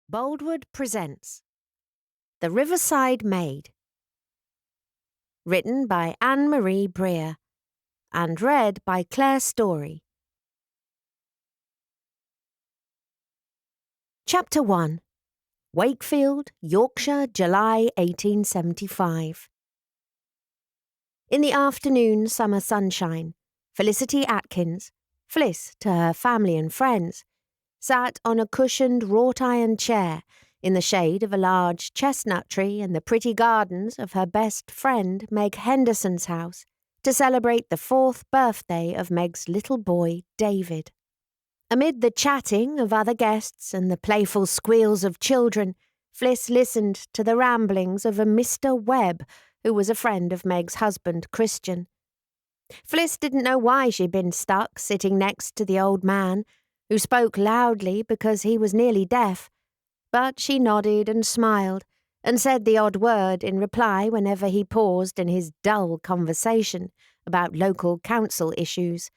Boldwood presents The Riverside Maid. Written by AnneMarie Brear and read by Claire Story. Chapter 1. Wakefield, Yorkshire, July 1875. In the afternoon summer sunshine, Fliss Atkins, Fliss to her family and friends, sat on a cushioned wrought-iron chair in the shade of a large chestnut tree in the pretty gardens of her best friend Meg Henderson's house to celebrate the 4th birthday of Meg's little boy, David. Amid the chatting of other guests and the playful squeals of children, Fliss listened to the ramblings of a Mr. Webb, who was a friend of Meg's husband, Christian. Fliss didn't know why she'd been stuck sitting next to the old man, who spoke loudly because he was nearly deaf, but she nodded and smiled and said the odd word in reply whenever he paused in his dull conversation about local council issues.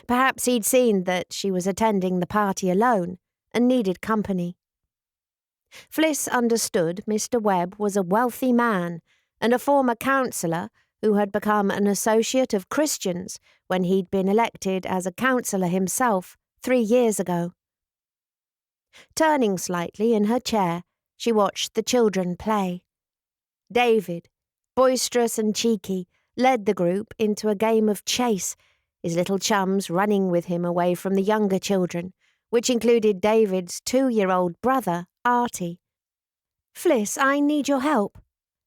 Perhaps he'd seen that she was attending the party alone and needed company. Fliss understood Mr. Webb was a wealthy man and a former councillor who had become an associate of Christian's when he'd been elected as a councillor himself 3 years ago. Turning slightly in her chair, she watched the children play. David, boisterous and cheeky, led the group into a game of chase, his little chums running with him away from the younger children, which included David's 2-year-old brother, Artie. "Fliss, I need your help."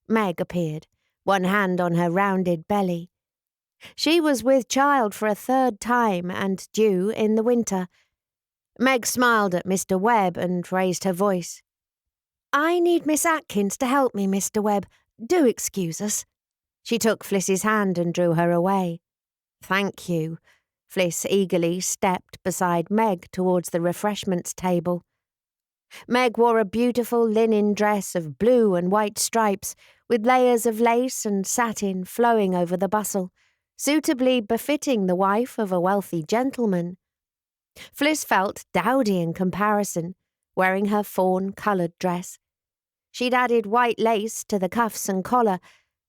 Meg appeared, one hand on her rounded belly. She was with child for a 3rd time and due in the winter. Meg smiled at Mr. Webb and raised her voice. "I need Miss Atkins to help me, Mr. Webb. Do excuse us." She took Fliss's hand and drew her away. "Thank you." Fliss eagerly stepped beside Meg towards the refreshments table. Meg wore a beautiful linen dress of blue and white stripes, with layers of lace and satin flowing over the bustle, suitably befitting the wife of a wealthy gentleman. Fliss felt dowdy in comparison, wearing her fawn-coloured dress. She'd added white lace to the cuffs and collar,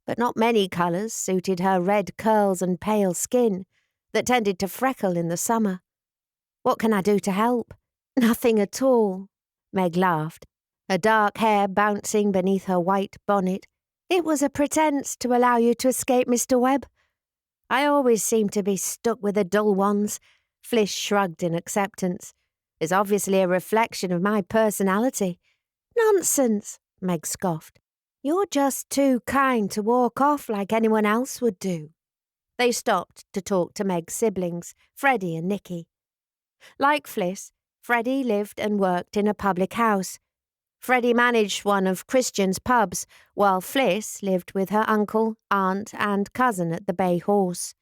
but not many colours suited her red curls and pale skin, that tended to freckle in the summer. "What can I do to help?" "Nothing at all," Meg laughed, her dark hair bouncing beneath her white bonnet. "It was a pretence to allow you to escape Mr. Webb. I always seem to be stuck with the dull ones." Fliss shrugged in acceptance. "It's obviously a reflection of my personality." "Nonsense," Meg scoffed. "You're just too kind to walk off like anyone else would do." They stopped to talk to Meg's siblings, Freddie and Nicky. Like Fliss, Freddie lived and worked in a public house. Freddie managed one of Christian's pubs, while Fliss lived with her uncle, aunt and cousin at the Bay Horse.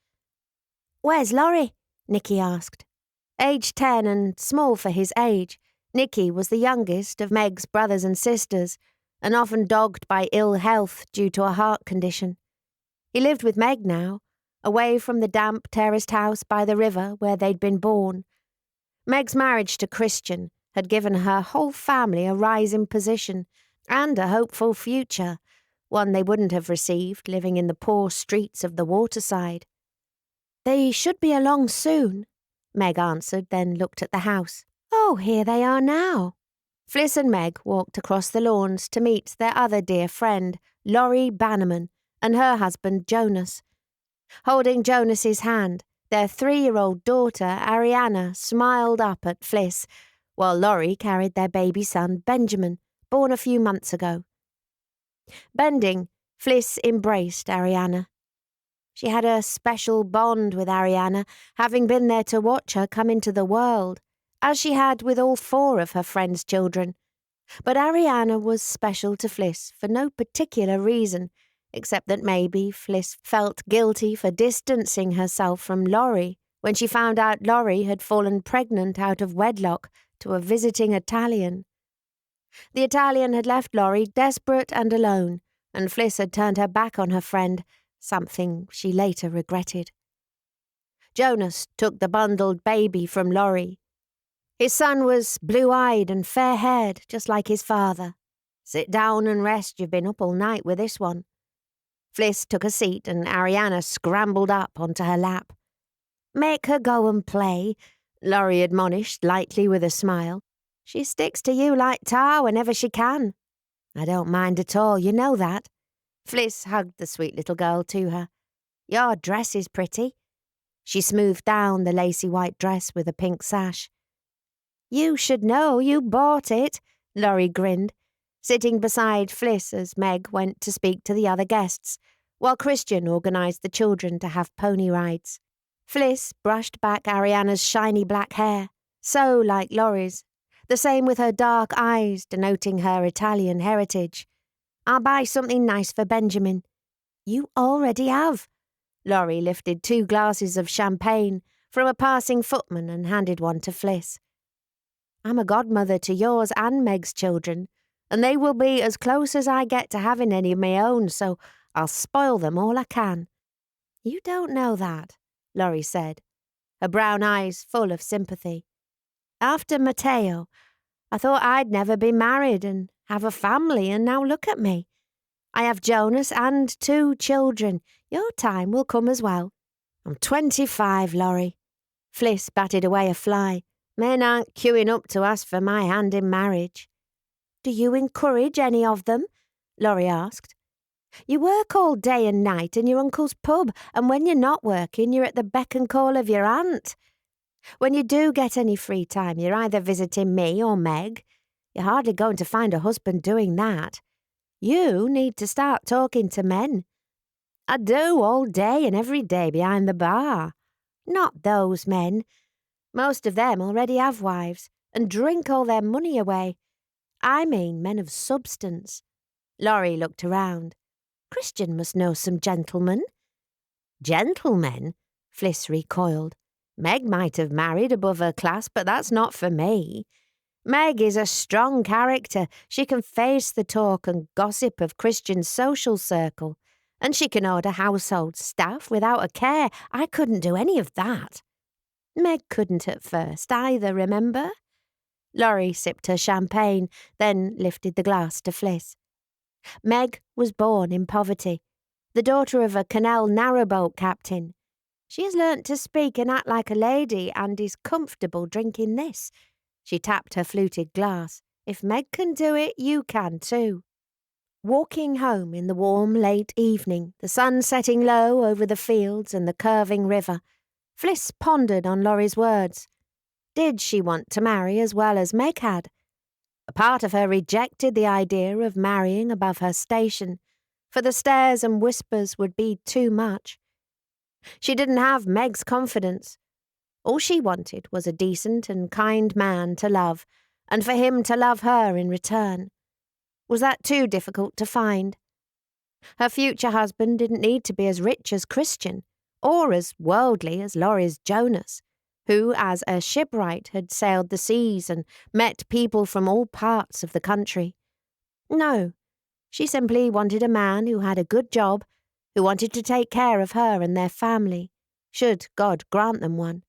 "Where's Lorrie?" Nicky asked. Age 10 and small for his age, Nicky was the youngest of Meg's brothers and sisters, and often dogged by ill health due to a heart condition. He lived with Meg now, away from the damp terraced house by the river where they'd been born. Meg's marriage to Christian had given her whole family a rise in position and a hopeful future, one they wouldn't have received living in the poor streets of the waterside. "They should be along soon," Meg answered, then looked at the house. "Oh, here they are now." Fliss and Meg walked across the lawns to meet their other dear friend, Lorrie Bannerman, and her husband Jonas. Holding Jonas's hand, their 3-year-old daughter, Ariana, smiled up at Fliss, while Lorrie carried their baby son, Benjamin, born a few months ago. Bending, Fliss embraced Ariana. She had a special bond with Ariana, having been there to watch her come into the world, as she had with all 4 of her friends' children. But Ariana was special to Fliss for no particular reason, except that maybe Fliss felt guilty for distancing herself from Lorrie when she found out Lorrie had fallen pregnant out of wedlock to a visiting Italian. The Italian had left Lorrie desperate and alone, and Fliss had turned her back on her friend, something she later regretted. Jonas took the bundled baby from Lorrie. His son was blue-eyed and fair-haired, just like his father. "Sit down and rest, you've been up all night with this one." Fliss took a seat and Ariana scrambled up onto her lap. "Make her go and play," Lorrie admonished lightly with a smile. "She sticks to you like tar whenever she can." "I don't mind at all, you know that." Fliss hugged the sweet little girl to her. "Your dress is pretty." She smoothed down the lacy white dress with a pink sash. "You should know, you bought it," Lorrie grinned, sitting beside Fliss as Meg went to speak to the other guests, while Christian organised the children to have pony rides. Fliss brushed back Ariana's shiny black hair, so like Lorrie's, the same with her dark eyes denoting her Italian heritage. "I'll buy something nice for Benjamin." "You already have." Lorrie lifted 2 glasses of champagne from a passing footman and handed one to Fliss. "I'm a godmother to yours and Meg's children, and they will be as close as I get to having any of my own, so I'll spoil them all I can." "You don't know that," Lorrie said, her brown eyes full of sympathy. "After Matteo, I thought I'd never be married and have a family, and now look at me. I have Jonas and 2 children. Your time will come as well." "I'm 25, Lorrie." Fliss batted away a fly. "Men aren't queuing up to ask for my hand in marriage." "Do you encourage any of them?" Lorrie asked. "You work all day and night in your uncle's pub, and when you're not working, you're at the beck and call of your aunt. When you do get any free time, you're either visiting me or Meg. You're hardly going to find a husband doing that. You need to start talking to men." "I do all day and every day behind the bar." "Not those men. Most of them already have wives and drink all their money away. I mean men of substance." Lorrie looked around. "Christian must know some gentlemen." "Gentlemen?" Fliss recoiled. "Meg might have married above her class, but that's not for me. Meg is a strong character. She can face the talk and gossip of Christian's social circle, and she can order household staff without a care. I couldn't do any of that." "Meg couldn't at first either, remember?" Lorrie sipped her champagne, then lifted the glass to Fliss. "Meg was born in poverty, the daughter of a canal narrowboat captain. She has learnt to speak and act like a lady and is comfortable drinking this." She tapped her fluted glass. "If Meg can do it, you can too." Walking home in the warm late evening, the sun setting low over the fields and the curving river, Fliss pondered on Lorrie's words. Did she want to marry as well as Meg had? A part of her rejected the idea of marrying above her station, for the stares and whispers would be too much. She didn't have Meg's confidence. All she wanted was a decent and kind man to love, and for him to love her in return. Was that too difficult to find? Her future husband didn't need to be as rich as Christian, or as worldly as Lorrie's Jonas, who, as a shipwright, had sailed the seas and met people from all parts of the country. No, she simply wanted a man who had a good job, who wanted to take care of her and their family, should God grant them one.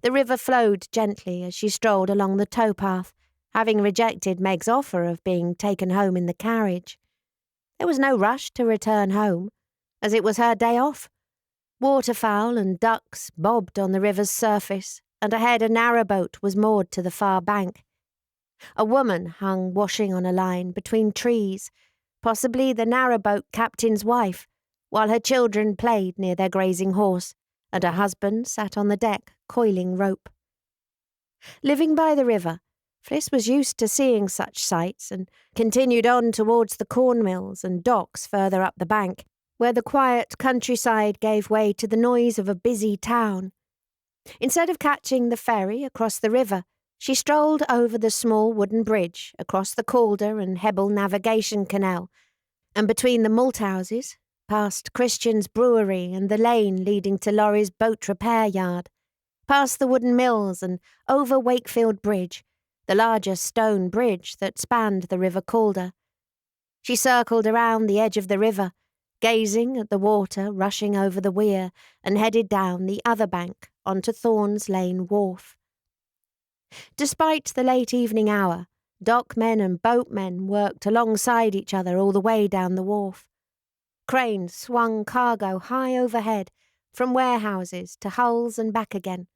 The river flowed gently as she strolled along the towpath, having rejected Meg's offer of being taken home in the carriage. There was no rush to return home, as it was her day off. Waterfowl and ducks bobbed on the river's surface, and ahead a narrowboat was moored to the far bank. A woman hung washing on a line between trees, possibly the narrowboat captain's wife, while her children played near their grazing horse, and her husband sat on the deck coiling rope. Living by the river, Fliss was used to seeing such sights and continued on towards the cornmills and docks further up the bank, where the quiet countryside gave way to the noise of a busy town. Instead of catching the ferry across the river, she strolled over the small wooden bridge across the Calder and Hebble navigation canal, and between the malthouses, past Christian's brewery and the lane leading to Lorrie's boat repair yard, past the wooden mills and over Wakefield Bridge, the larger stone bridge that spanned the River Calder. She circled around the edge of the river, gazing at the water rushing over the weir, and headed down the other bank onto Thorns Lane Wharf. Despite the late evening hour, dockmen and boatmen worked alongside each other all the way down the wharf. Cranes swung cargo high overhead, from warehouses to hulls and back again.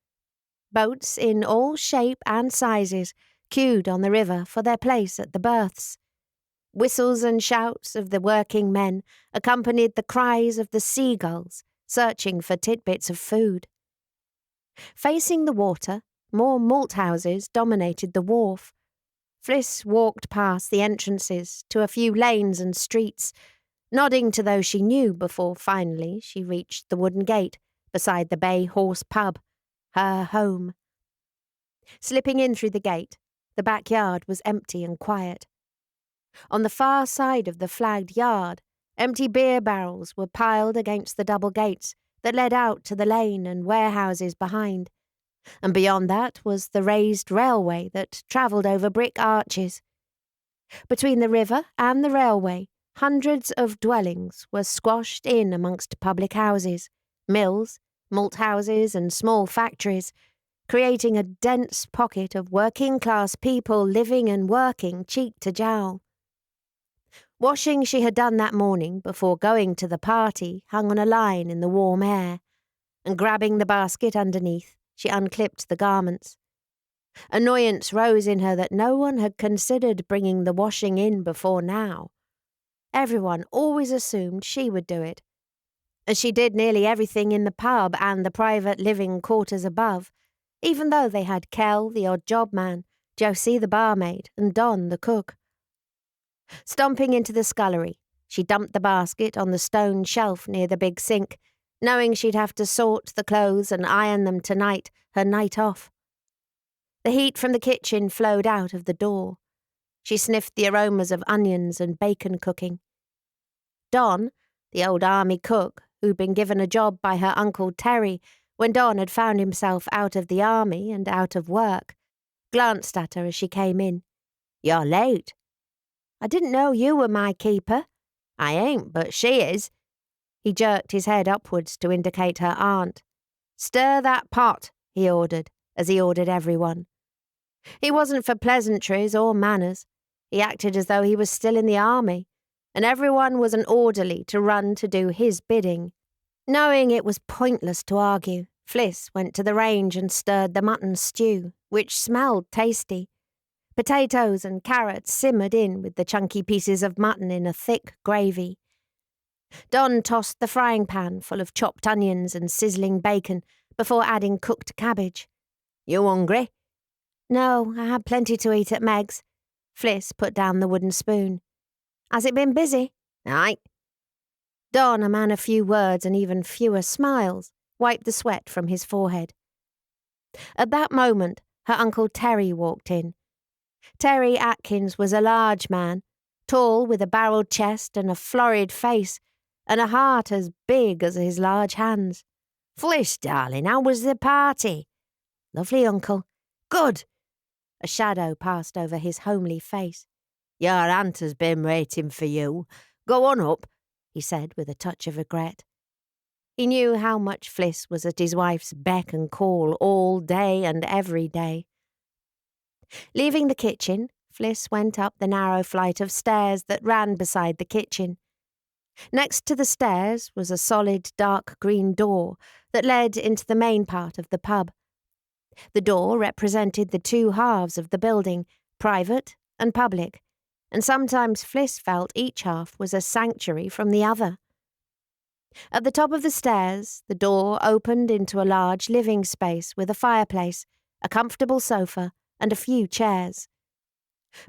Boats in all shape and sizes queued on the river for their place at the berths. Whistles and shouts of the working men accompanied the cries of the seagulls searching for tidbits of food. Facing the water, more malt houses dominated the wharf. Fliss walked past the entrances to a few lanes and streets, nodding to those she knew before finally she reached the wooden gate beside the Bay Horse pub, her home. Slipping in through the gate, the backyard was empty and quiet. On the far side of the flagged yard, empty beer barrels were piled against the double gates that led out to the lane and warehouses behind, and beyond that was the raised railway that travelled over brick arches. Between the river and the railway, hundreds of dwellings were squashed in amongst public houses, mills, malt houses and small factories, creating a dense pocket of working-class people living and working cheek to jowl. Washing she had done that morning before going to the party hung on a line in the warm air, and grabbing the basket underneath, she unclipped the garments. Annoyance rose in her that no one had considered bringing the washing in before now. Everyone always assumed she would do it, and she did nearly everything in the pub and the private living quarters above, even though they had Kel, the odd job man, Josie, the barmaid, and Don, the cook. Stomping into the scullery, she dumped the basket on the stone shelf near the big sink, knowing she'd have to sort the clothes and iron them tonight, her night off. The heat from the kitchen flowed out of the door. She sniffed the aromas of onions and bacon cooking. Don, the old army cook, who'd been given a job by her Uncle Terry when Don had found himself out of the army and out of work, glanced at her as she came in. "You're late." "I didn't know you were my keeper." "I ain't, but she is." He jerked his head upwards to indicate her aunt. "Stir that pot," he ordered, as he ordered everyone. He wasn't for pleasantries or manners. He acted as though he was still in the army, and everyone was an orderly to run to do his bidding. Knowing it was pointless to argue, Fliss went to the range and stirred the mutton stew, which smelled tasty. Potatoes and carrots simmered in with the chunky pieces of mutton in a thick gravy. Don tossed the frying pan full of chopped onions and sizzling bacon before adding cooked cabbage. "You hungry?" "No, I had plenty to eat at Meg's." Fliss put down the wooden spoon. "Has it been busy?" "Aye." Don, a man of few words and even fewer smiles, wiped the sweat from his forehead. At that moment, her Uncle Terry walked in. Terry Atkins was a large man, tall with a barreled chest and a florid face, and a heart as big as his large hands. "Fliss, darling, how was the party?" "Lovely, Uncle." "Good." A shadow passed over his homely face. "Your aunt has been waiting for you. Go on up," he said with a touch of regret. He knew how much Fliss was at his wife's beck and call all day and every day. Leaving the kitchen, Fliss went up the narrow flight of stairs that ran beside the kitchen. Next to the stairs was a solid dark green door that led into the main part of the pub. The door represented the two halves of the building, private and public, and sometimes Fliss felt each half was a sanctuary from the other. At the top of the stairs, the door opened into a large living space with a fireplace, a comfortable sofa, and a few chairs.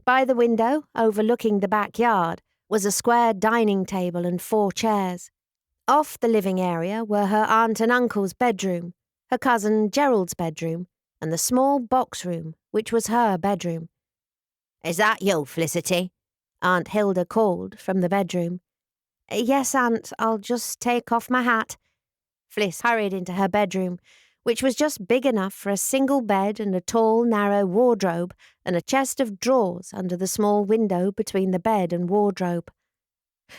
By the window, overlooking the backyard, was a square dining table and 4 chairs. Off the living area were her aunt and uncle's bedroom, her cousin Gerald's bedroom, and the small box room, which was her bedroom. "Is that you, Felicity?" Aunt Hilda called from the bedroom. "Yes, Aunt, I'll just take off my hat." Fliss hurried into her bedroom, which was just big enough for a single bed and a tall, narrow wardrobe and a chest of drawers under the small window between the bed and wardrobe.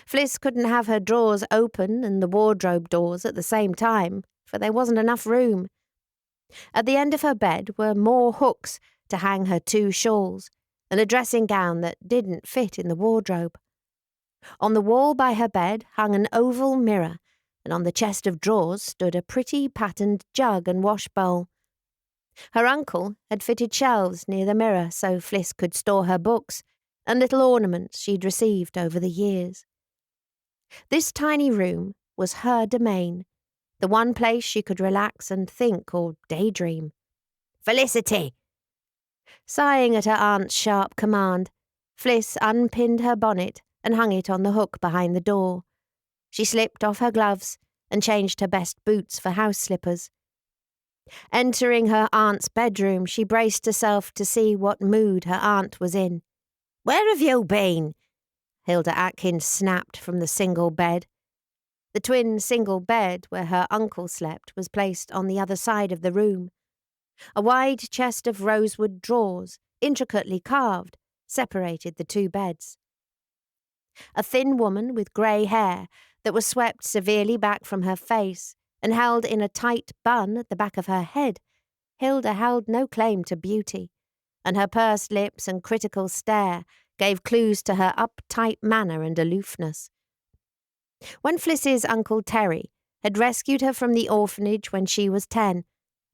Fliss couldn't have her drawers open and the wardrobe doors at the same time, for there wasn't enough room. At the end of her bed were more hooks to hang her 2 shawls and a dressing gown that didn't fit in the wardrobe. On the wall by her bed hung an oval mirror, and on the chest of drawers stood a pretty patterned jug and wash bowl. Her uncle had fitted shelves near the mirror so Fliss could store her books and little ornaments she'd received over the years. This tiny room was her domain, the one place she could relax and think or daydream. "Felicity!" Sighing at her aunt's sharp command, Fliss unpinned her bonnet and hung it on the hook behind the door. She slipped off her gloves and changed her best boots for house slippers. Entering her aunt's bedroom, she braced herself to see what mood her aunt was in. "Where have you been?" Hilda Atkins snapped from the single bed. The twin single bed where her uncle slept was placed on the other side of the room. A wide chest of rosewood drawers, intricately carved, separated the 2 beds. A thin woman with grey hair that was swept severely back from her face and held in a tight bun at the back of her head, Hilda held no claim to beauty, and her pursed lips and critical stare gave clues to her uptight manner and aloofness. When Fliss's Uncle Terry had rescued her from the orphanage when she was 10,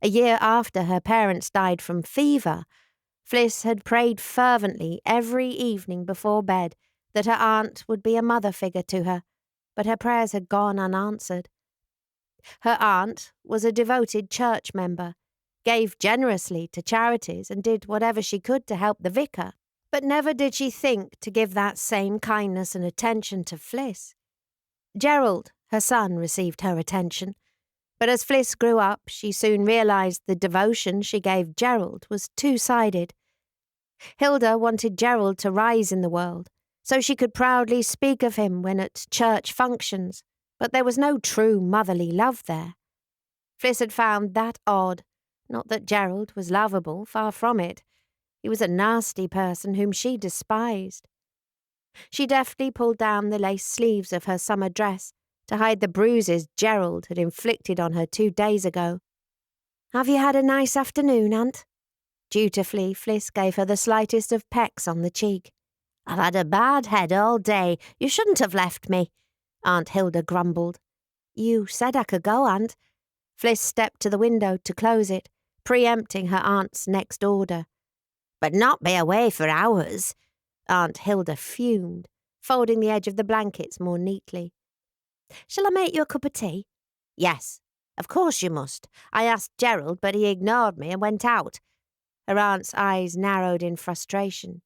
a year after her parents died from fever, Fliss had prayed fervently every evening before bed that her aunt would be a mother figure to her, but her prayers had gone unanswered. Her aunt was a devoted church member, gave generously to charities and did whatever she could to help the vicar, but never did she think to give that same kindness and attention to Fliss. Gerald, her son, received her attention, but as Fliss grew up, she soon realised the devotion she gave Gerald was two-sided. Hilda wanted Gerald to rise in the world, so she could proudly speak of him when at church functions, but there was no true motherly love there. Fliss had found that odd, not that Gerald was lovable, far from it. He was a nasty person whom she despised. She deftly pulled down the lace sleeves of her summer dress to hide the bruises Gerald had inflicted on her 2 days ago. "Have you had a nice afternoon, Aunt?" Dutifully, Fliss gave her the slightest of pecks on the cheek. "I've had a bad head all day. You shouldn't have left me," Aunt Hilda grumbled. "You said I could go, Aunt." Fliss stepped to the window to close it, preempting her aunt's next order. "But not be away for hours," Aunt Hilda fumed, folding the edge of the blankets more neatly. "Shall I make you a cup of tea?" "Yes, of course you must. I asked Gerald, but he ignored me and went out." Her aunt's eyes narrowed in frustration.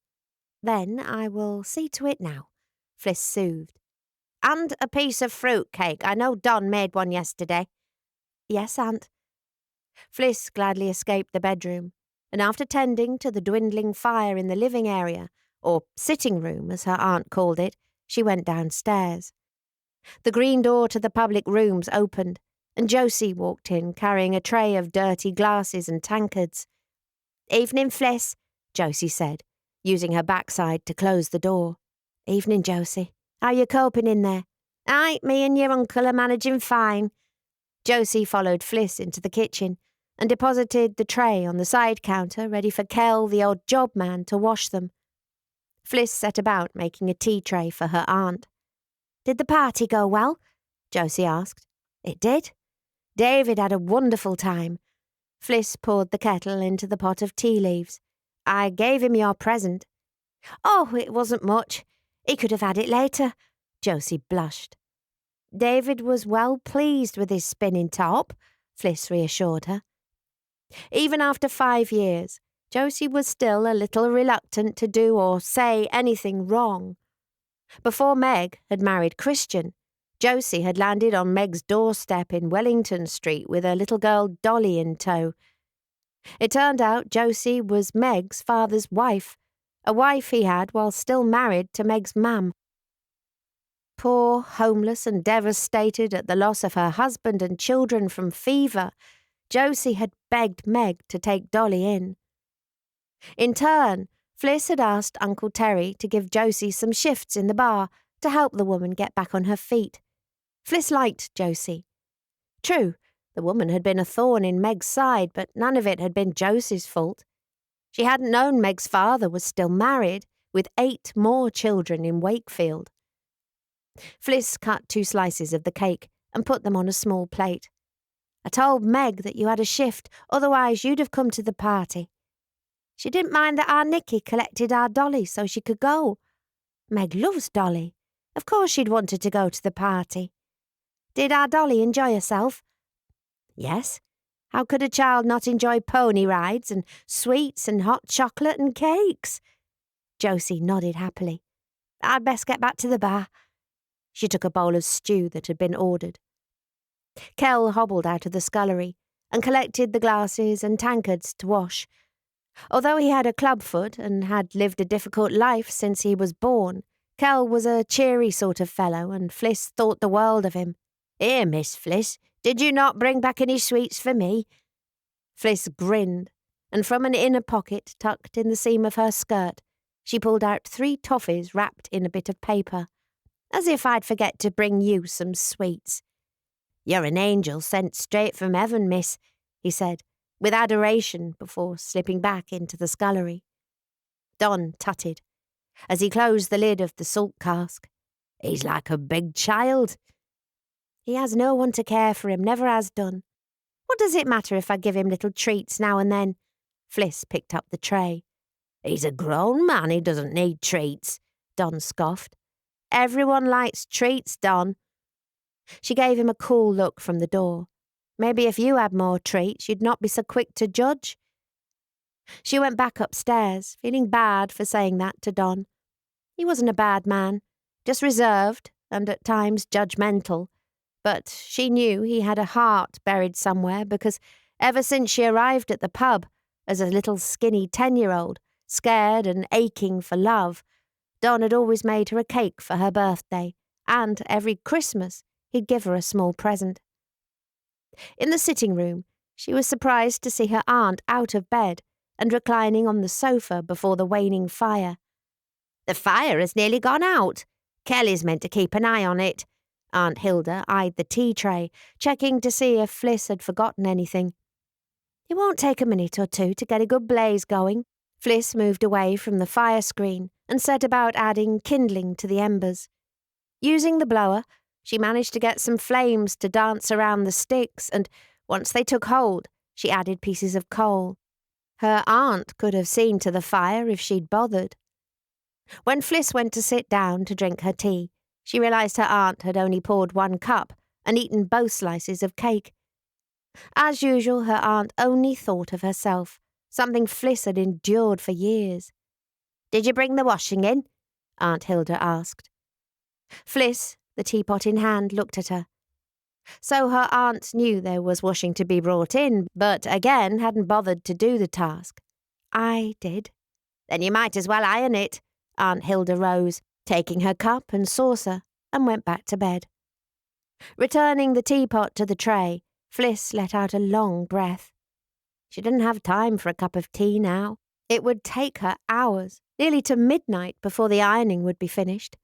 "Then I will see to it now," Fliss soothed. "And a piece of fruit cake. I know Don made one yesterday." "Yes, Aunt." Fliss gladly escaped the bedroom, and after tending to the dwindling fire in the living area, or sitting room as her aunt called it, she went downstairs. The green door to the public rooms opened, and Josie walked in carrying a tray of dirty glasses and tankards. "Evening, Fliss," Josie said, using her backside to close the door. "Evening, Josie. How you coping in there?" "Aye, me and your uncle are managing fine." Josie followed Fliss into the kitchen and deposited the tray on the side counter ready for Kel, the odd job man, to wash them. Fliss set about making a tea tray for her aunt. "Did the party go well?" Josie asked. "It did. David had a wonderful time." Fliss poured the kettle into the pot of tea leaves. "I gave him your present." "Oh, it wasn't much. He could have had it later." Josie blushed. "David was well pleased with his spinning top," Fliss reassured her. Even after 5 years, Josie was still a little reluctant to do or say anything wrong. Before Meg had married Christian, Josie had landed on Meg's doorstep in Wellington Street with her little girl Dolly in tow. It turned out Josie was Meg's father's wife, a wife he had while still married to Meg's mum. Poor, homeless and devastated at the loss of her husband and children from fever, Josie had begged Meg to take Dolly in. In turn, Fliss had asked Uncle Terry to give Josie some shifts in the bar to help the woman get back on her feet. Fliss liked Josie. True, the woman had been a thorn in Meg's side, but none of it had been Josie's fault. She hadn't known Meg's father was still married, with 8 more children in Wakefield. Fliss cut 2 slices of the cake and put them on a small plate. I told Meg that you had a shift, otherwise you'd have come to the party. She didn't mind that our Nicky collected our Dolly so she could go. Meg loves Dolly. Of course she'd wanted to go to the party. Did our Dolly enjoy herself? Yes. How could a child not enjoy pony rides and sweets and hot chocolate and cakes? Josie nodded happily. I'd best get back to the bar. She took a bowl of stew that had been ordered. Kel hobbled out of the scullery and collected the glasses and tankards to wash. Although he had a clubfoot and had lived a difficult life since he was born, Kel was a cheery sort of fellow, and Fliss thought the world of him. Here, Miss Fliss, did you not bring back any sweets for me? Fliss grinned, and from an inner pocket tucked in the seam of her skirt, she pulled out 3 toffees wrapped in a bit of paper. As if I'd forget to bring you some sweets. You're an angel sent straight from heaven, miss, he said, with adoration before slipping back into the scullery. Don tutted, as he closed the lid of the salt cask. He's like a big child. He has no one to care for him, never has done. What does it matter if I give him little treats now and then? Fliss picked up the tray. He's a grown man, he doesn't need treats, Don scoffed. Everyone likes treats, Don. She gave him a cool look from the door. Maybe if you had more treats, you'd not be so quick to judge. She went back upstairs, feeling bad for saying that to Don. He wasn't a bad man, just reserved and at times judgmental. But she knew he had a heart buried somewhere because ever since she arrived at the pub, as a little skinny 10-year-old, scared and aching for love, Don had always made her a cake for her birthday, and every Christmas he'd give her a small present. In the sitting room, she was surprised to see her aunt out of bed and reclining on the sofa before the waning fire. The fire has nearly gone out. Kelly's meant to keep an eye on it. Aunt Hilda eyed the tea tray, checking to see if Fliss had forgotten anything. It won't take a minute or 2 to get a good blaze going. Fliss moved away from the fire screen and set about adding kindling to the embers. Using the blower, she managed to get some flames to dance around the sticks, and once they took hold, she added pieces of coal. Her aunt could have seen to the fire if she'd bothered. When Fliss went to sit down to drink her tea, she realised her aunt had only poured 1 cup and eaten both slices of cake. As usual, her aunt only thought of herself, something Fliss had endured for years. Did you bring the washing in? Aunt Hilda asked. Fliss, the teapot in hand, looked at her. So her aunt knew there was washing to be brought in, but again hadn't bothered to do the task. I did. Then you might as well iron it. Aunt Hilda rose, taking her cup and saucer, and went back to bed. Returning the teapot to the tray, Fliss let out a long breath. She didn't have time for a cup of tea now. It would take her hours, nearly to midnight, before the ironing would be finished.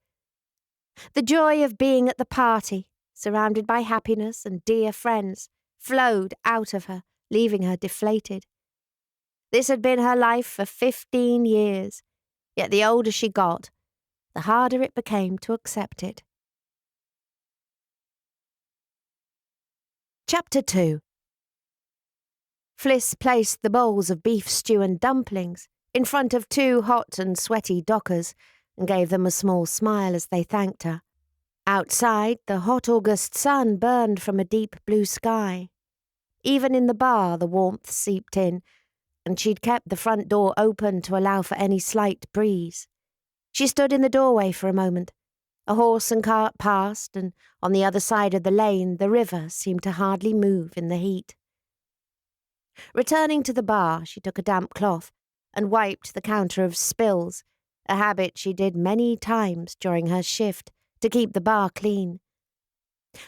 The joy of being at the party, surrounded by happiness and dear friends, flowed out of her, leaving her deflated. This had been her life for 15 years, yet the older she got, the harder it became to accept it. Chapter 2. Fliss placed the bowls of beef stew and dumplings in front of 2 hot and sweaty dockers and gave them a small smile as they thanked her. Outside, the hot August sun burned from a deep blue sky. Even in the bar, the warmth seeped in, and she'd kept the front door open to allow for any slight breeze. She stood in the doorway for a moment. A horse and cart passed, and on the other side of the lane the river seemed to hardly move in the heat. Returning to the bar, she took a damp cloth and wiped the counter of spills, a habit she did many times during her shift to keep the bar clean.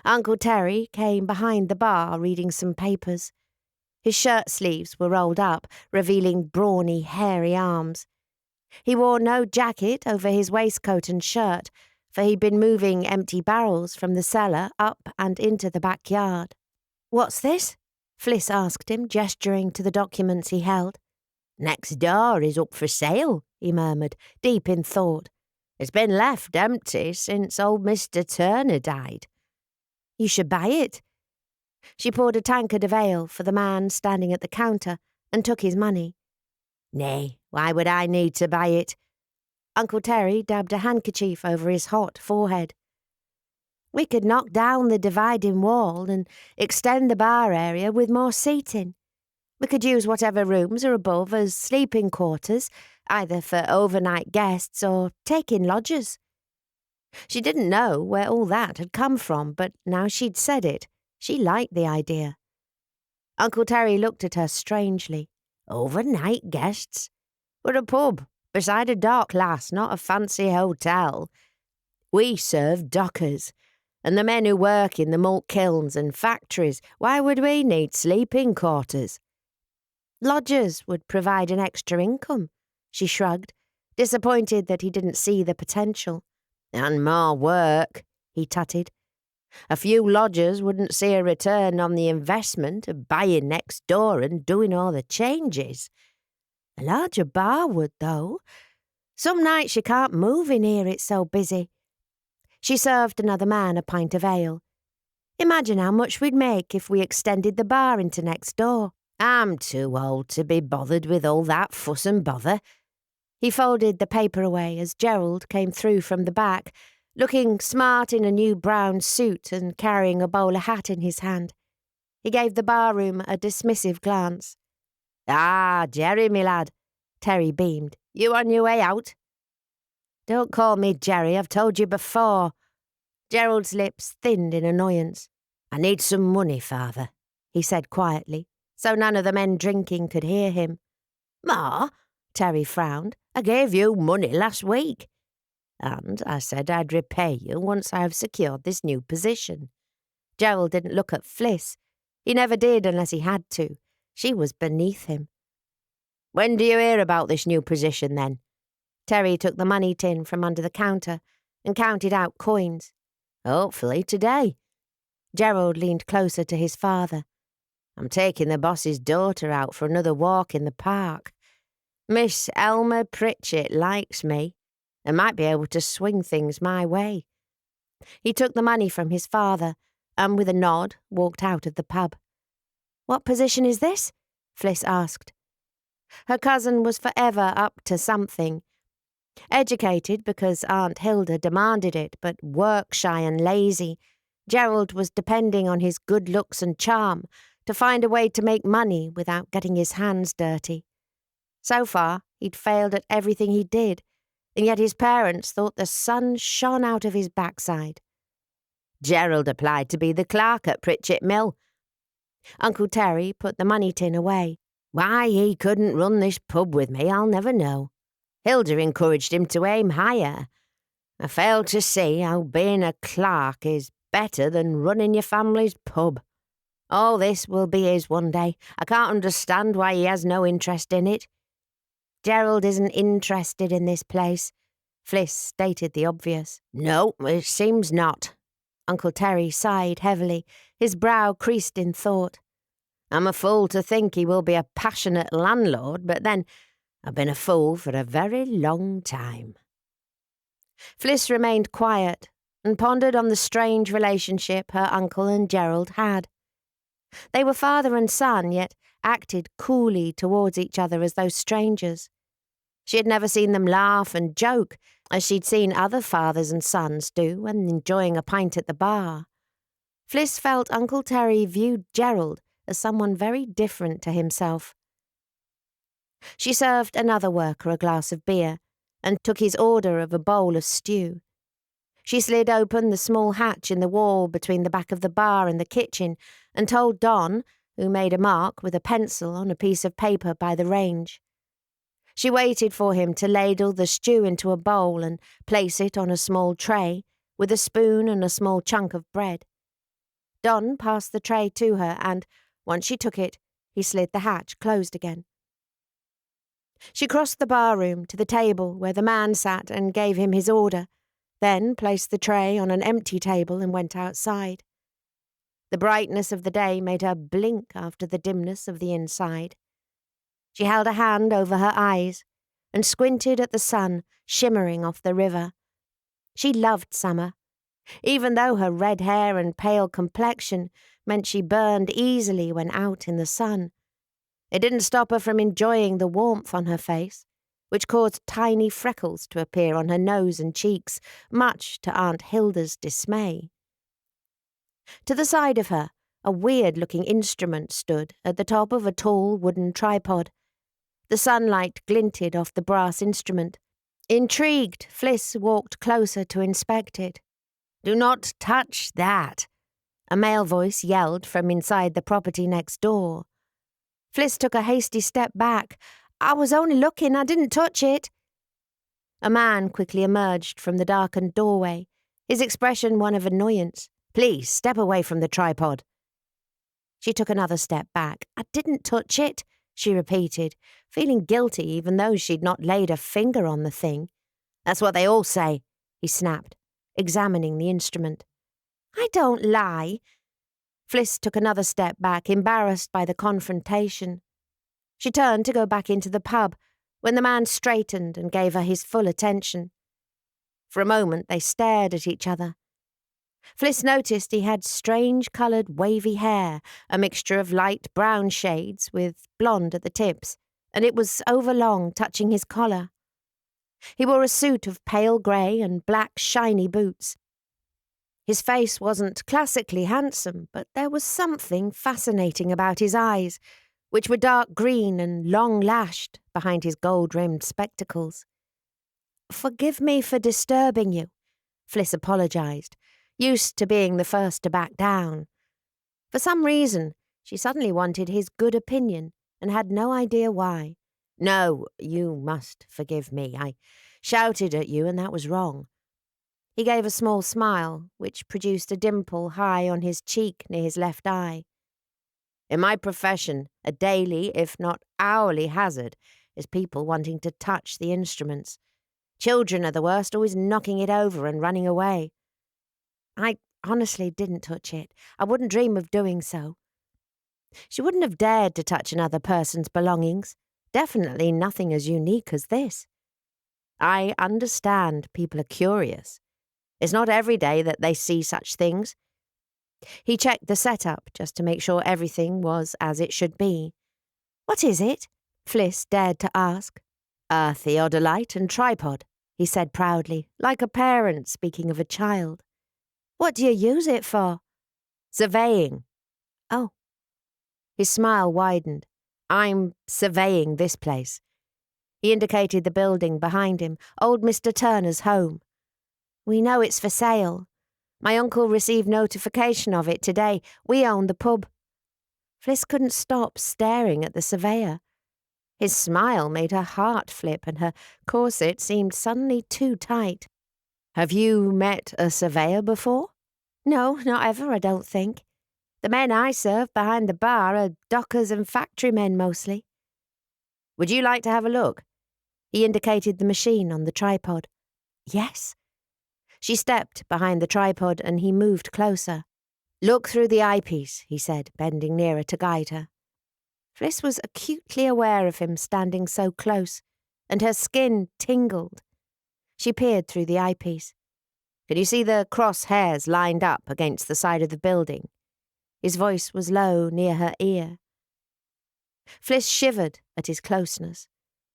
Uncle Terry came behind the bar reading some papers. His shirt sleeves were rolled up, revealing brawny, hairy arms. He wore no jacket over his waistcoat and shirt, for he'd been moving empty barrels from the cellar up and into the backyard. "What's this?" Fliss asked him, gesturing to the documents he held. "Next door is up for sale," he murmured, deep in thought. "It's been left empty since old Mr. Turner died." "You should buy it." She poured a tankard of ale for the man standing at the counter and took his money. "Nay, why would I need to buy it?" Uncle Terry dabbed a handkerchief over his hot forehead. "We could knock down the dividing wall and extend the bar area with more seating. We could use whatever rooms are above as sleeping quarters, either for overnight guests or take-in lodgers." She didn't know where all that had come from, but now she'd said it, she liked the idea. Uncle Terry looked at her strangely. "Overnight guests? We're a pub, beside a dock, lass, not a fancy hotel. We serve dockers, and the men who work in the malt kilns and factories. Why would we need sleeping quarters?" "Lodgers would provide an extra income," she shrugged, disappointed that he didn't see the potential. "And more work," he tutted. "A few lodgers wouldn't see a return on the investment of buying next door and doing all the changes. A larger bar would, though. Some nights you can't move in here, it's so busy." She served another man a pint of ale. "Imagine how much we'd make if we extended the bar into next door." "I'm too old to be bothered with all that fuss and bother." He folded the paper away as Gerald came through from the back, looking smart in a new brown suit and carrying a bowler hat in his hand. He gave the barroom a dismissive glance. "Ah, Jerry, me lad," Terry beamed. "You on your way out?" "Don't call me Jerry, I've told you before." Gerald's lips thinned in annoyance. "I need some money, father," he said quietly, so none of the men drinking could hear him. "Ma," Terry frowned, "I gave you money last week. And I said I'd repay you once I've secured this new position." Gerald didn't look at Fliss. He never did unless he had to. She was beneath him. "When do you hear about this new position, then?" Terry took the money tin from under the counter and counted out coins. "Hopefully today." Gerald leaned closer to his father. "I'm taking the boss's daughter out for another walk in the park. Miss Elmer Pritchett likes me and might be able to swing things my way." He took the money from his father and with a nod walked out of the pub. "What position is this?" Fliss asked. Her cousin was forever up to something. Educated because Aunt Hilda demanded it, but work-shy and lazy, Gerald was depending on his good looks and charm to find a way to make money without getting his hands dirty. So far, he'd failed at everything he did, and yet his parents thought the sun shone out of his backside. "Gerald applied to be the clerk at Pritchett Mill." Uncle Terry put the money tin away. "Why he couldn't run this pub with me, I'll never know. Hilda encouraged him to aim higher. I fail to see how being a clerk is better than running your family's pub. All this will be his one day. I can't understand why he has no interest in it." "Gerald isn't interested in this place," Fliss stated the obvious. "No, it seems not." Uncle Terry sighed heavily, his brow creased in thought. "I'm a fool to think he will be a passionate landlord, but then I've been a fool for a very long time." Fliss remained quiet and pondered on the strange relationship her uncle and Gerald had. They were father and son, yet acted coolly towards each other as though strangers. She had never seen them laugh and joke as she'd seen other fathers and sons do when enjoying a pint at the bar. Fliss felt Uncle Terry viewed Gerald as someone very different to himself. She served another worker a glass of beer and took his order of a bowl of stew. She slid open the small hatch in the wall between the back of the bar and the kitchen and told Don, who made a mark with a pencil on a piece of paper by the range. She waited for him to ladle the stew into a bowl and place it on a small tray with a spoon and a small chunk of bread. Don passed the tray to her and, once she took it, he slid the hatch closed again. She crossed the barroom to the table where the man sat and gave him his order, then placed the tray on an empty table and went outside. The brightness of the day made her blink after the dimness of the inside. She held a hand over her eyes and squinted at the sun shimmering off the river. She loved summer, even though her red hair and pale complexion meant she burned easily when out in the sun. It didn't stop her from enjoying the warmth on her face, which caused tiny freckles to appear on her nose and cheeks, much to Aunt Hilda's dismay. To the side of her, a weird-looking instrument stood at the top of a tall wooden tripod. The sunlight glinted off the brass instrument. Intrigued, Fliss walked closer to inspect it. "Do not touch that," a male voice yelled from inside the property next door. Fliss took a hasty step back. "I was only looking, I didn't touch it." A man quickly emerged from the darkened doorway, his expression one of annoyance. "Please, step away from the tripod." She took another step back. "I didn't touch it," she repeated, feeling guilty even though she'd not laid a finger on the thing. "That's what they all say," he snapped, examining the instrument. "I don't lie." Fliss took another step back, embarrassed by the confrontation. She turned to go back into the pub when the man straightened and gave her his full attention. For a moment they stared at each other. Fliss noticed he had strange-coloured wavy hair, a mixture of light brown shades with blonde at the tips, and it was overlong, touching his collar. He wore a suit of pale grey and black shiny boots. His face wasn't classically handsome, but there was something fascinating about his eyes, which were dark green and long-lashed behind his gold-rimmed spectacles. "Forgive me for disturbing you," Fliss apologised, used to being the first to back down. For some reason, she suddenly wanted his good opinion and had no idea why. "No, you must forgive me. I shouted at you and that was wrong." He gave a small smile, which produced a dimple high on his cheek near his left eye. "In my profession, a daily, if not hourly hazard is people wanting to touch the instruments. Children are the worst, always knocking it over and running away." "I honestly didn't touch it. I wouldn't dream of doing so." She wouldn't have dared to touch another person's belongings. Definitely nothing as unique as this. "I understand people are curious. It's not every day that they see such things." He checked the setup just to make sure everything was as it should be. "What is it?" Fliss dared to ask. "A theodolite and tripod," he said proudly, like a parent speaking of a child. "What do you use it for?" "Surveying." "Oh." His smile widened. "I'm surveying this place." He indicated the building behind him, old Mr. Turner's home. "We know it's for sale. My uncle received notification of it today. We own the pub." Fliss couldn't stop staring at the surveyor. His smile made her heart flip and her corset seemed suddenly too tight. "Have you met a surveyor before?" "No, not ever, I don't think. The men I serve behind the bar are dockers and factory men mostly." "Would you like to have a look?" He indicated the machine on the tripod. "Yes." She stepped behind the tripod and he moved closer. "Look through the eyepiece," he said, bending nearer to guide her. Fliss was acutely aware of him standing so close, and her skin tingled. She peered through the eyepiece. "Can you see the cross hairs lined up against the side of the building?" His voice was low near her ear. Fliss shivered at his closeness.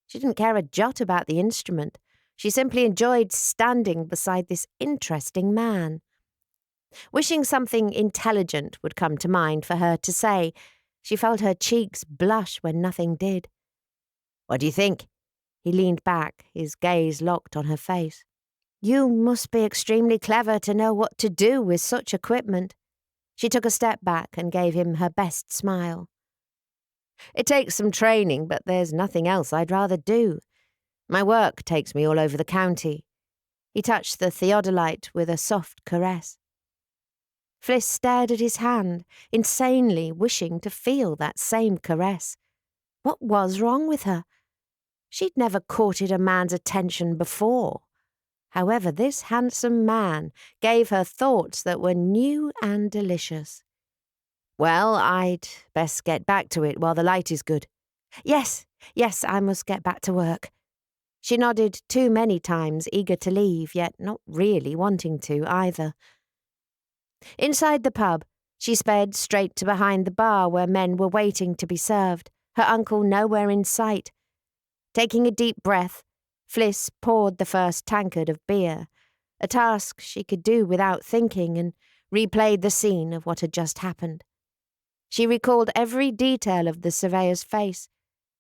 She didn't care a jot about the instrument. She simply enjoyed standing beside this interesting man. Wishing something intelligent would come to mind for her to say, she felt her cheeks blush when nothing did. "What do you think?" He leaned back, his gaze locked on her face. "You must be extremely clever to know what to do with such equipment." She took a step back and gave him her best smile. "It takes some training, but there's nothing else I'd rather do. My work takes me all over the county." He touched the theodolite with a soft caress. Fliss stared at his hand, insanely wishing to feel that same caress. What was wrong with her? She'd never courted a man's attention before. However, this handsome man gave her thoughts that were new and delicious. "Well, I'd best get back to it while the light is good." "Yes," Yes, I must get back to work. She nodded too many times, eager to leave, yet not really wanting to either. Inside the pub, she sped straight to behind the bar where men were waiting to be served, her uncle nowhere in sight. Taking a deep breath, Fliss poured the first tankard of beer, a task she could do without thinking, and replayed the scene of what had just happened. She recalled every detail of the surveyor's face,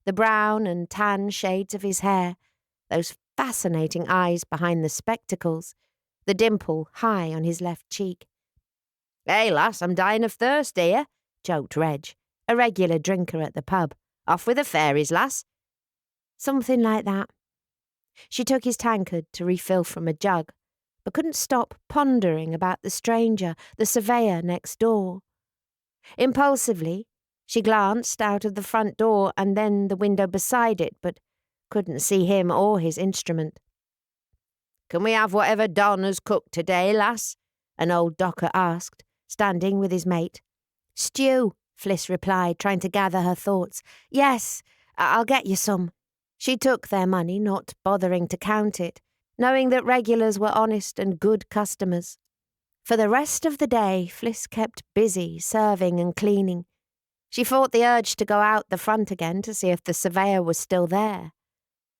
the brown and tan shades of his hair, those fascinating eyes behind the spectacles, the dimple high on his left cheek. "Hey, lass, I'm dying of thirst here," joked Reg, a regular drinker at the pub. "Off with the fairies, lass." Something like that. She took his tankard to refill from a jug, but couldn't stop pondering about the stranger, the surveyor next door. Impulsively, she glanced out of the front door and then the window beside it, but couldn't see him or his instrument. "Can we have whatever Don has cooked today, lass?" an old docker asked, standing with his mate. "Stew," Fliss replied, trying to gather her thoughts. "Yes, I'll get you some." She took their money, not bothering to count it, knowing that regulars were honest and good customers. For the rest of the day, Fliss kept busy serving and cleaning. She fought the urge to go out the front again to see if the surveyor was still there.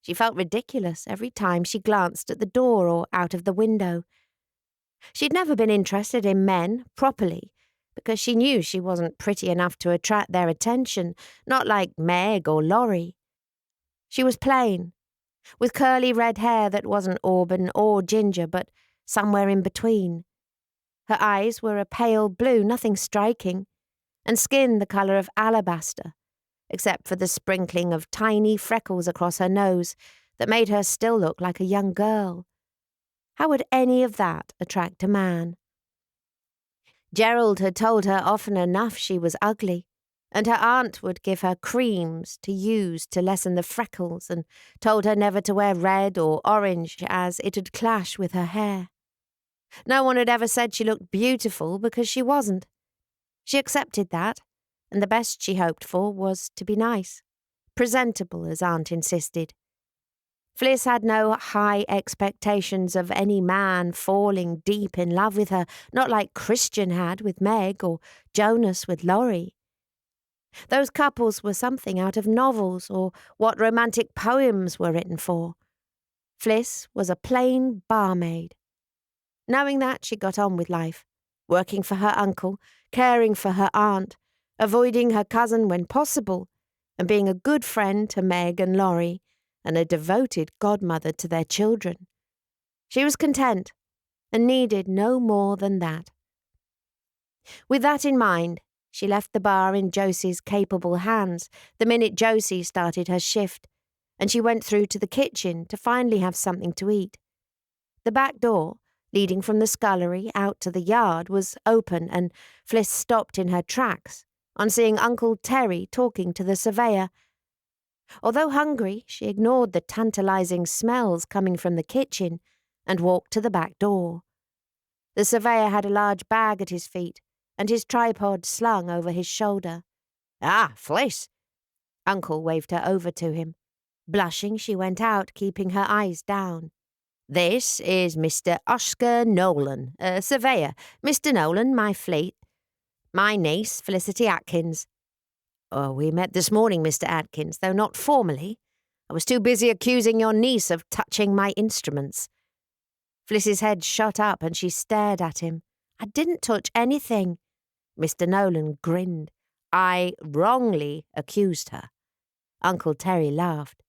She felt ridiculous every time she glanced at the door or out of the window. She'd never been interested in men, properly, because she knew she wasn't pretty enough to attract their attention, not like Meg or Lorrie. She was plain, with curly red hair that wasn't auburn or ginger, but somewhere in between. Her eyes were a pale blue, nothing striking, and skin the colour of alabaster, except for the sprinkling of tiny freckles across her nose that made her still look like a young girl. How would any of that attract a man? Gerald had told her often enough she was ugly, and her aunt would give her creams to use to lessen the freckles and told her never to wear red or orange as it'd clash with her hair. No one had ever said she looked beautiful because she wasn't. She accepted that, and the best she hoped for was to be nice, presentable as Aunt insisted. Fliss had no high expectations of any man falling deep in love with her, not like Christian had with Meg or Jonas with Lorrie. Those couples were something out of novels or what romantic poems were written for. Fliss was a plain barmaid. Knowing that, she got on with life, working for her uncle, caring for her aunt, avoiding her cousin when possible, and being a good friend to Meg and Lorrie, and a devoted godmother to their children. She was content, and needed no more than that. With that in mind, she left the bar in Josie's capable hands the minute Josie started her shift, and she went through to the kitchen to finally have something to eat. The back door, leading from the scullery out to the yard, was open, and Fliss stopped in her tracks on seeing Uncle Terry talking to the surveyor. Although hungry, she ignored the tantalizing smells coming from the kitchen and walked to the back door. The surveyor had a large bag at his feet and his tripod slung over his shoulder. "Ah, Fliss!" Uncle waved her over to him. Blushing, she went out, keeping her eyes down. "This is Mr. Oscar Nolan, surveyor. Mr. Nolan, my niece, Fliss Atkins." "Oh, we met this morning, Mr. Atkins, though not formally. I was too busy accusing your niece of touching my instruments." Fliss's head shot up and she stared at him. "I didn't touch anything." Mr. Nolan grinned. "I wrongly accused her." Uncle Terry laughed.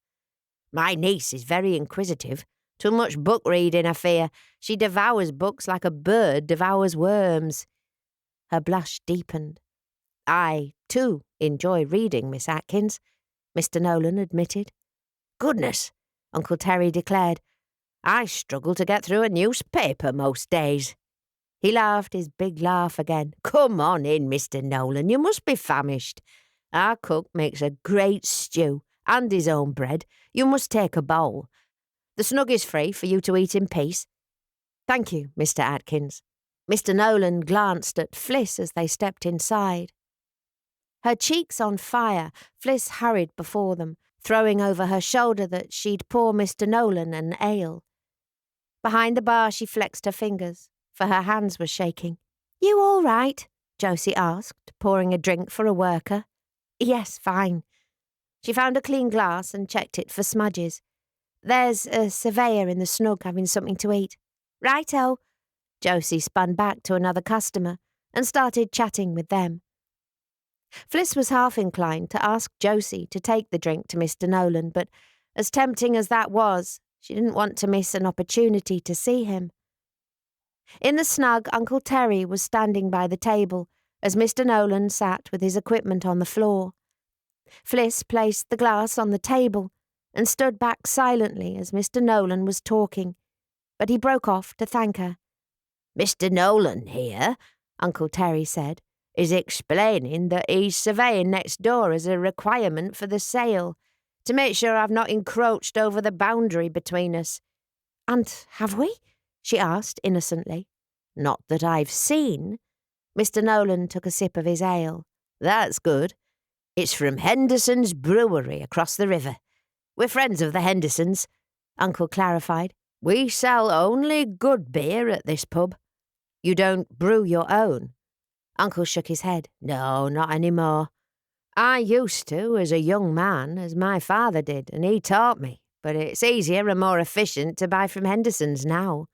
"My niece is very inquisitive. Too much book reading, I fear. She devours books like a bird devours worms." Her blush deepened. "I, too, enjoy reading, Miss Atkins," Mr. Nolan admitted. "Goodness," Uncle Terry declared. "I struggle to get through a newspaper most days." He laughed his big laugh again. "Come on in, Mr. Nolan, you must be famished. Our cook makes a great stew, and his own bread. You must take a bowl. The snug is free for you to eat in peace." "Thank you, Mr. Atkins." Mr. Nolan glanced at Fliss as they stepped inside. Her cheeks on fire, Fliss hurried before them, throwing over her shoulder that she'd pour Mr. Nolan an ale. Behind the bar she flexed her fingers, for her hands were shaking. "You all right?" Josie asked, pouring a drink for a worker. "Yes, fine." She found a clean glass and checked it for smudges. "There's a surveyor in the snug having something to eat." "Righto." Josie spun back to another customer and started chatting with them. Fliss was half inclined to ask Josie to take the drink to Mr. Nolan, but as tempting as that was, she didn't want to miss an opportunity to see him. In the snug, Uncle Terry was standing by the table as Mr. Nolan sat with his equipment on the floor. Fliss placed the glass on the table and stood back silently as Mr. Nolan was talking, but he broke off to thank her. "Mr. Nolan here," Uncle Terry said, "is explaining that he's surveying next door as a requirement for the sale, to make sure I've not encroached over the boundary between us." "And have we?" she asked innocently. "Not that I've seen." Mr. Nolan took a sip of his ale. "That's good. It's from Henderson's Brewery across the river. We're friends of the Hendersons," Uncle clarified. "We sell only good beer at this pub." "You don't brew your own?" Uncle shook his head. "No, not anymore. I used to as a young man, as my father did, and he taught me, but it's easier and more efficient to buy from Henderson's now.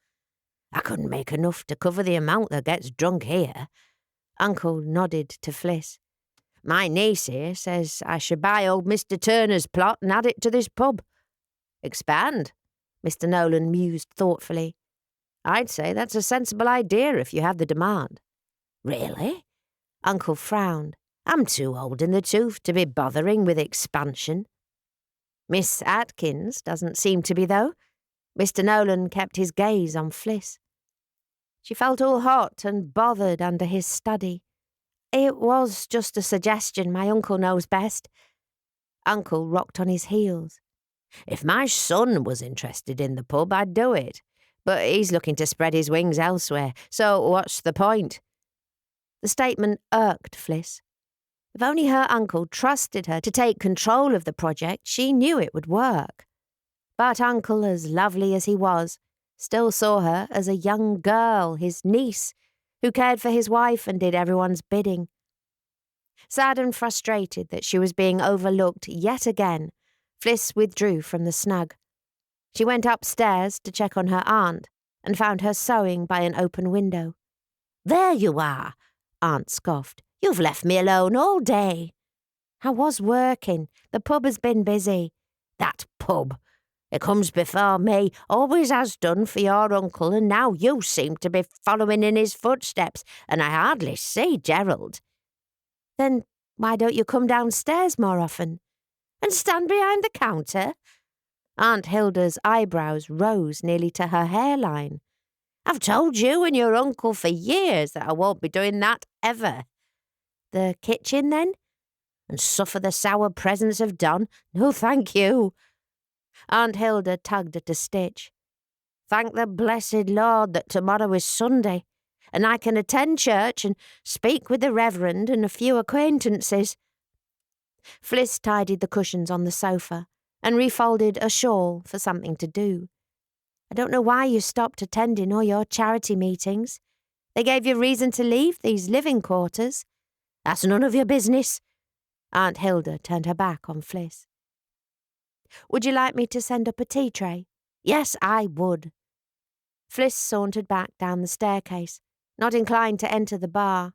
I couldn't make enough to cover the amount that gets drunk here." Uncle nodded to Fliss. "My niece here says I should buy old Mr. Turner's plot and add it to this pub." "Expand," Mr. Nolan mused thoughtfully. "I'd say that's a sensible idea if you have the demand." "Really?" Uncle frowned. "I'm too old in the tooth to be bothering with expansion." "Miss Atkins doesn't seem to be, though." Mr. Nolan kept his gaze on Fliss. She felt all hot and bothered under his study. "It was just a suggestion. My uncle knows best." Uncle rocked on his heels. "If my son was interested in the pub, I'd do it. But he's looking to spread his wings elsewhere, so what's the point?" The statement irked Fliss. If only her uncle trusted her to take control of the project, she knew it would work. But Uncle, as lovely as he was, still saw her as a young girl, his niece, who cared for his wife and did everyone's bidding. Sad and frustrated that she was being overlooked yet again, Fliss withdrew from the snug. She went upstairs to check on her aunt and found her sewing by an open window. "There you are," Aunt scoffed. "You've left me alone all day." "I was working. The pub has been busy." "That pub! It comes before me, always has done for your uncle, and now you seem to be following in his footsteps, and I hardly see Gerald." "Then why don't you come downstairs more often?" "And stand behind the counter?" Aunt Hilda's eyebrows rose nearly to her hairline. "I've told you and your uncle for years that I won't be doing that ever." "The kitchen, then?" "And suffer the sour presence of Don? No, thank you." Aunt Hilda tugged at a stitch. "Thank the blessed Lord that tomorrow is Sunday, and I can attend church and speak with the Reverend and a few acquaintances." Fliss tidied the cushions on the sofa and refolded a shawl for something to do. "I don't know why you stopped attending all your charity meetings. They gave you reason to leave these living quarters." "That's none of your business." Aunt Hilda turned her back on Fliss. "Would you like me to send up a tea tray?" "Yes, I would." Fliss sauntered back down the staircase, not inclined to enter the bar.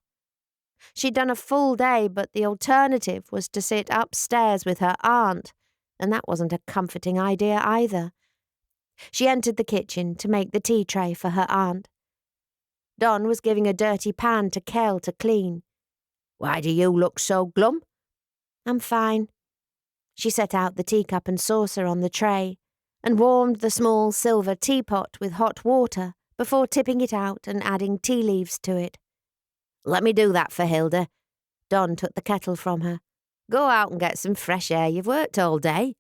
She'd done a full day, but the alternative was to sit upstairs with her aunt, and that wasn't a comforting idea either. She entered the kitchen to make the tea tray for her aunt. Don was giving a dirty pan to Kel to clean. "Why do you look so glum?" "I'm fine." She set out the teacup and saucer on the tray and warmed the small silver teapot with hot water before tipping it out and adding tea leaves to it. "Let me do that for Hilda." Don took the kettle from her. "Go out and get some fresh air. You've worked all day."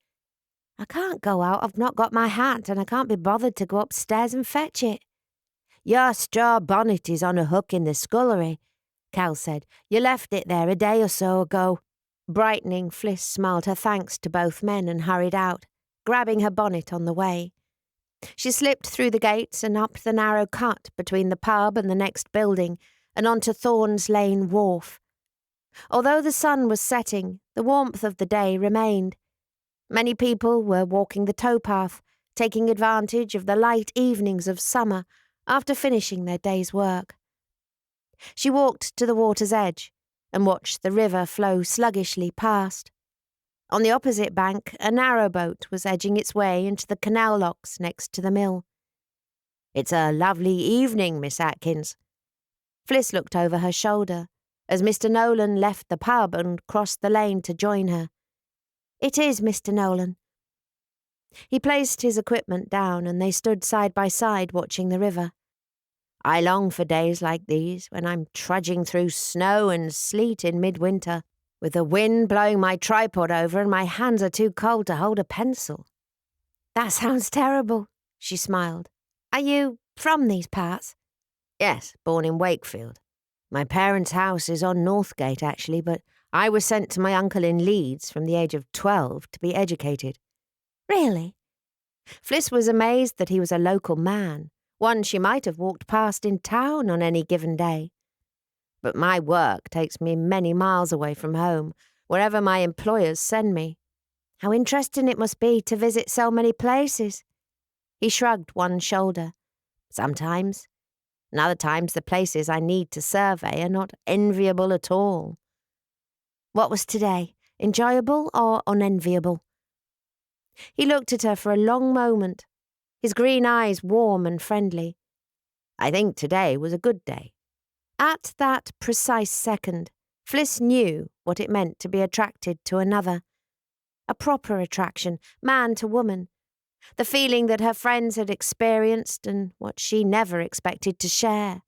"I can't go out. I've not got my hat, and I can't be bothered to go upstairs and fetch it." "Your straw bonnet is on a hook in the scullery," Cal said. "You left it there a day or so ago." Brightening, Fliss smiled her thanks to both men and hurried out, grabbing her bonnet on the way. She slipped through the gates and up the narrow cut between the pub and the next building and onto Thorns Lane Wharf. Although the sun was setting, the warmth of the day remained. Many people were walking the towpath, taking advantage of the light evenings of summer after finishing their day's work. She walked to the water's edge and watched the river flow sluggishly past. On the opposite bank, a narrow boat was edging its way into the canal locks next to the mill. "It's a lovely evening, Miss Atkins." Fliss looked over her shoulder as Mr. Nolan left the pub and crossed the lane to join her. "It is, Mr. Nolan." He placed his equipment down and they stood side by side watching the river. "I long for days like these when I'm trudging through snow and sleet in midwinter, with the wind blowing my tripod over and my hands are too cold to hold a pencil." "That sounds terrible," she smiled. "Are you from these parts?" "Yes, born in Wakefield. My parents' house is on Northgate, actually, but I was sent to my uncle in Leeds from the age of 12 to be educated." "Really?" Fliss was amazed that he was a local man, one she might have walked past in town on any given day. "But my work takes me many miles away from home, wherever my employers send me." "How interesting it must be to visit so many places." He shrugged one shoulder. "Sometimes. And other times the places I need to survey are not enviable at all." "What was today? Enjoyable or unenviable?" He looked at her for a long moment, his green eyes warm and friendly. "I think today was a good day." At that precise second, Fliss knew what it meant to be attracted to another. A proper attraction, man to woman. The feeling that her friends had experienced and what she never expected to share.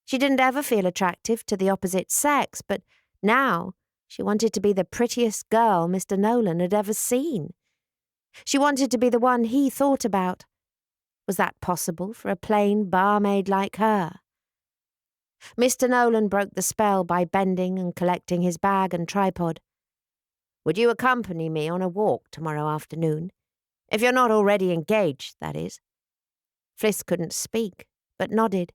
She didn't ever feel attractive to the opposite sex, but now she wanted to be the prettiest girl Mr. Nolan had ever seen. She wanted to be the one he thought about. Was that possible for a plain barmaid like her? Mr. Nolan broke the spell by bending and collecting his bag and tripod. "Would you accompany me on a walk tomorrow afternoon? If you're not already engaged, that is." Fliss couldn't speak, but nodded.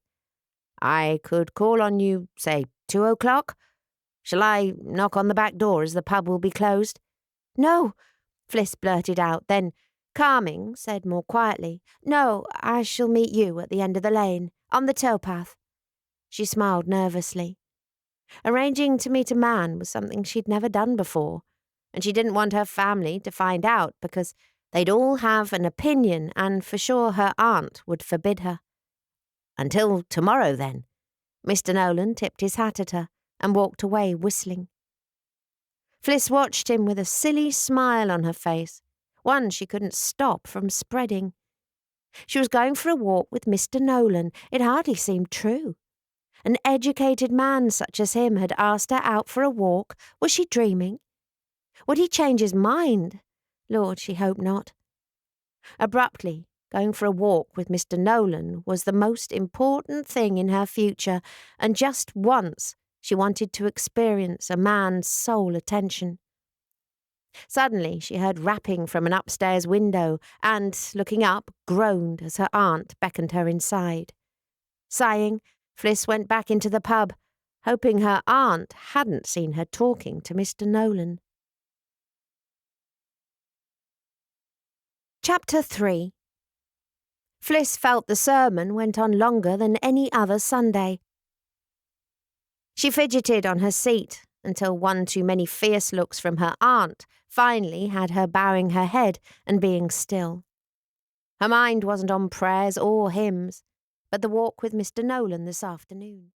"I could call on you, say, 2 o'clock? Shall I knock on the back door as the pub will be closed?" "No," Fliss blurted out, then, calming, said more quietly, "No, I shall meet you at the end of the lane, on the towpath." She smiled nervously. Arranging to meet a man was something she'd never done before, and she didn't want her family to find out because they'd all have an opinion and for sure her aunt would forbid her. "Until tomorrow, then." Mr. Nolan tipped his hat at her and walked away whistling. Fliss watched him with a silly smile on her face, one she couldn't stop from spreading. She was going for a walk with Mr. Nolan. It hardly seemed true. An educated man such as him had asked her out for a walk. Was she dreaming? Would he change his mind? Lord, she hoped not. Abruptly, going for a walk with Mr. Nolan was the most important thing in her future, and just once she wanted to experience a man's sole attention. Suddenly she heard rapping from an upstairs window and, looking up, groaned as her aunt beckoned her inside. Sighing, Fliss went back into the pub, hoping her aunt hadn't seen her talking to Mr. Nolan. Chapter 3. Fliss felt the sermon went on longer than any other Sunday. She fidgeted on her seat until one too many fierce looks from her aunt finally had her bowing her head and being still. Her mind wasn't on prayers or hymns, but the walk with Mr. Nolan this afternoon.